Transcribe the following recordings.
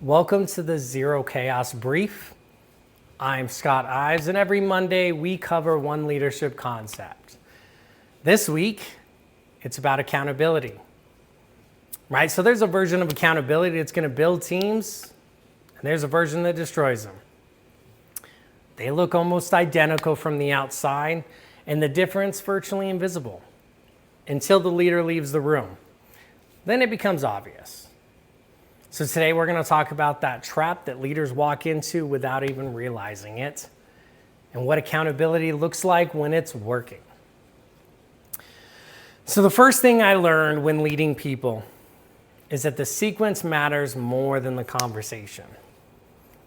Welcome to the Zero Chaos Brief. I'm Scott Ives, and every Monday we cover one leadership concept. This week, it's about accountability, right? So there's a version of accountability that's going to build teams, and there's a version that destroys them. They look almost identical from the outside, and the difference virtually invisible until the leader leaves the room. Then it becomes obvious. So today we're going to talk about that trap that leaders walk into without even realizing it, and what accountability looks like when it's working. So the first thing I learned when leading people is that the sequence matters more than the conversation.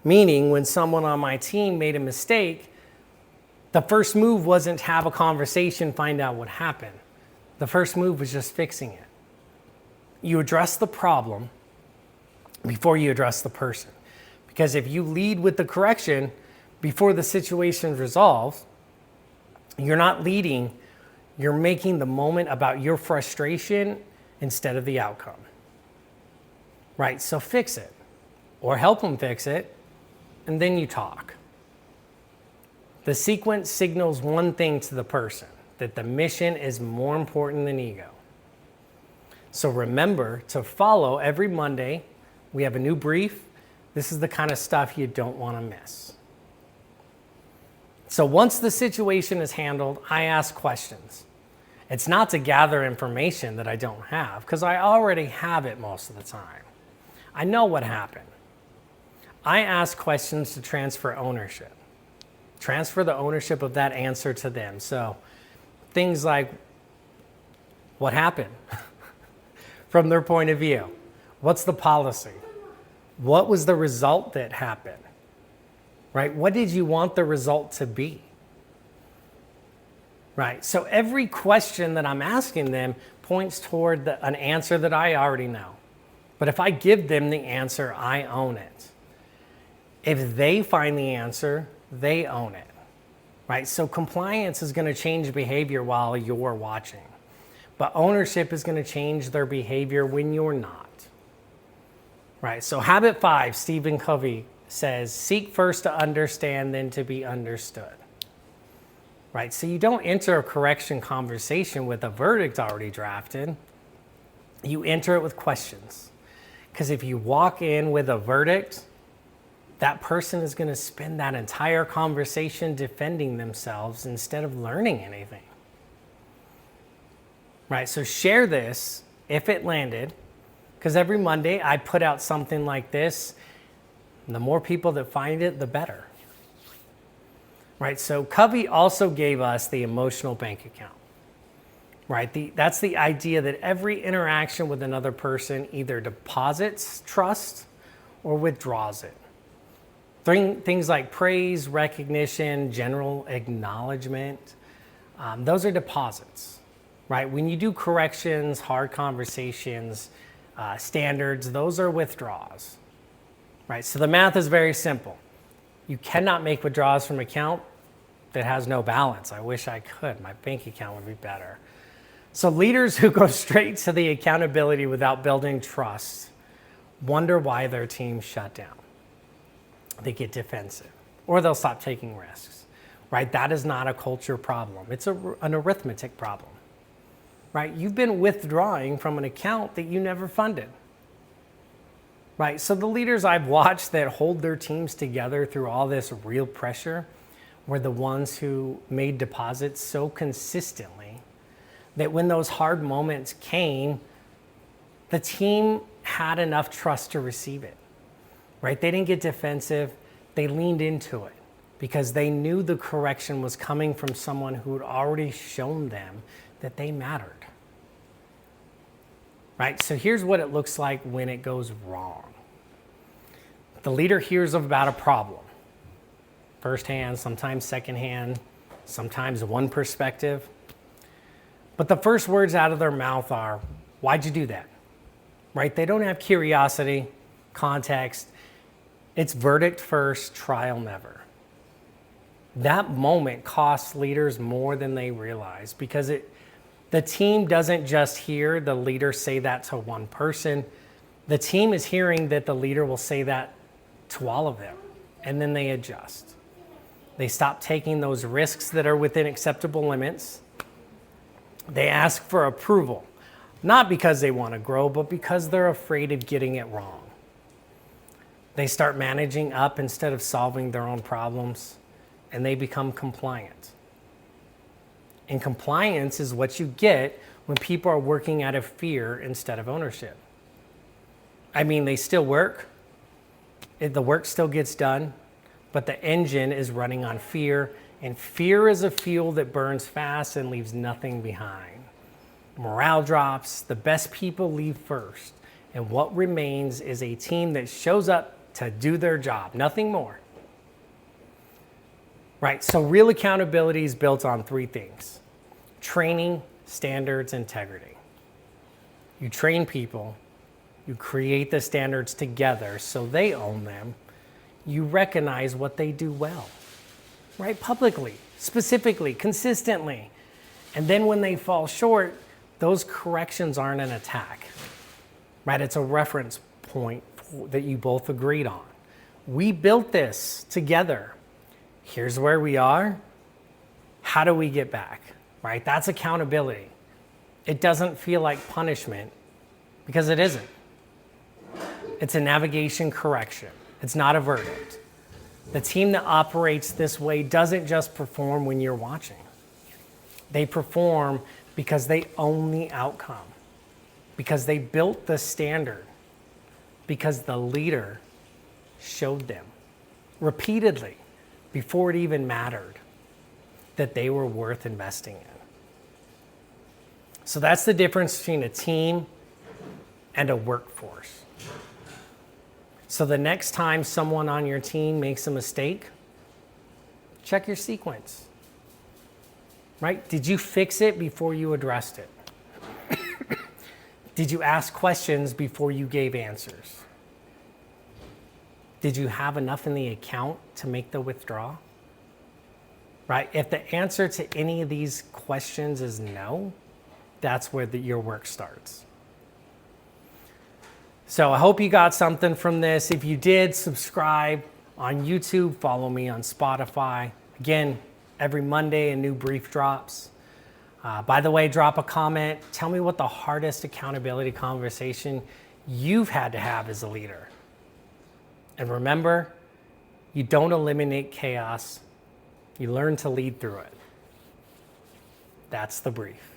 Meaning, when someone on my team made a mistake, the first move wasn't have a conversation, find out what happened. The first move was just fixing it. You address the problem before you address the person. Because if you lead with the correction before the situation is resolved, you're not leading, you're making the moment about your frustration instead of the outcome. Right? So fix it, or help them fix it, and then you talk. The sequence signals one thing to the person, that the mission is more important than ego. So remember to follow every Monday. We have a new brief. This is the kind of stuff you don't want to miss. So once the situation is handled, I ask questions. It's not to gather information that I don't have, because I already have it most of the time. I know what happened. I ask questions to transfer ownership. Transfer the ownership of that answer to them. So things like, what happened? From their point of view. What's the policy? What was the result that happened? Right? What did you want the result to be? Right? So every question that I'm asking them points toward an answer that I already know. But if I give them the answer, I own it. If they find the answer, they own it. Right? So compliance is going to change behavior while you're watching. But ownership is going to change their behavior when you're not. Right, so habit 5, Stephen Covey says, seek first to understand, then to be understood. Right, so you don't enter a correction conversation with a verdict already drafted. You enter it with questions. Because if you walk in with a verdict, that person is going to spend that entire conversation defending themselves instead of learning anything. Right, so share this if it landed. Because every Monday I put out something like this. And the more people that find it, the better. Right? So Covey also gave us the emotional bank account. Right? That's the idea that every interaction with another person either deposits trust or withdraws it. Things like praise, recognition, general acknowledgement, those are deposits. Right? When you do corrections, hard conversations, standards, those are withdrawals, right? So the math is very simple. You cannot make withdrawals from an account that has no balance. I wish I could. My bank account would be better. So leaders who go straight to the accountability without building trust wonder why their teams shut down. They get defensive, or they'll stop taking risks, right? That is not a culture problem. It's an arithmetic problem. Right? You've been withdrawing from an account that you never funded. Right? So the leaders I've watched that hold their teams together through all this real pressure were the ones who made deposits so consistently that when those hard moments came, the team had enough trust to receive it. Right? They didn't get defensive. They leaned into it because they knew the correction was coming from someone who had already shown them that they mattered. Right? So here's what it looks like when it goes wrong. The leader hears about a problem. Firsthand, sometimes secondhand, sometimes one perspective. But the first words out of their mouth are, why'd you do that? Right? They don't have curiosity, context. It's verdict first, trial never. That moment costs leaders more than they realize because the team doesn't just hear the leader say that to one person. The team is hearing that the leader will say that to all of them, and then they adjust. They stop taking those risks that are within acceptable limits. They ask for approval, not because they want to grow, but because they're afraid of getting it wrong. They start managing up instead of solving their own problems, and they become compliant. And compliance is what you get when people are working out of fear instead of ownership. I mean, they still work. The work still gets done, but the engine is running on fear, and fear is a fuel that burns fast and leaves nothing behind. Morale drops, the best people leave first, and what remains is a team that shows up to do their job, nothing more. Right, so real accountability is built on three things: training, standards, integrity. You train people, you create the standards together so they own them, you recognize what they do well, right? Publicly, specifically, consistently. And then when they fall short, those corrections aren't an attack, right? It's a reference point that you both agreed on. We built this together. Here's where we are. How do we get back, right? That's accountability. It doesn't feel like punishment because it isn't. It's a navigation correction. It's not a verdict. The team that operates this way doesn't just perform when you're watching. They perform because they own the outcome, because they built the standard, because the leader showed them repeatedly before it even mattered that they were worth investing in. So that's the difference between a team and a workforce. So the next time someone on your team makes a mistake, check your sequence, right? Did you fix it before you addressed it? Did you ask questions before you gave answers? Did you have enough in the account to make the withdrawal? Right? If the answer to any of these questions is no, that's where your work starts. So I hope you got something from this. If you did, subscribe on YouTube, follow me on Spotify. Again, every Monday a new brief drops. By the way, drop a comment. Tell me what the hardest accountability conversation you've had to have as a leader. And remember, you don't eliminate chaos. You learn to lead through it. That's the brief.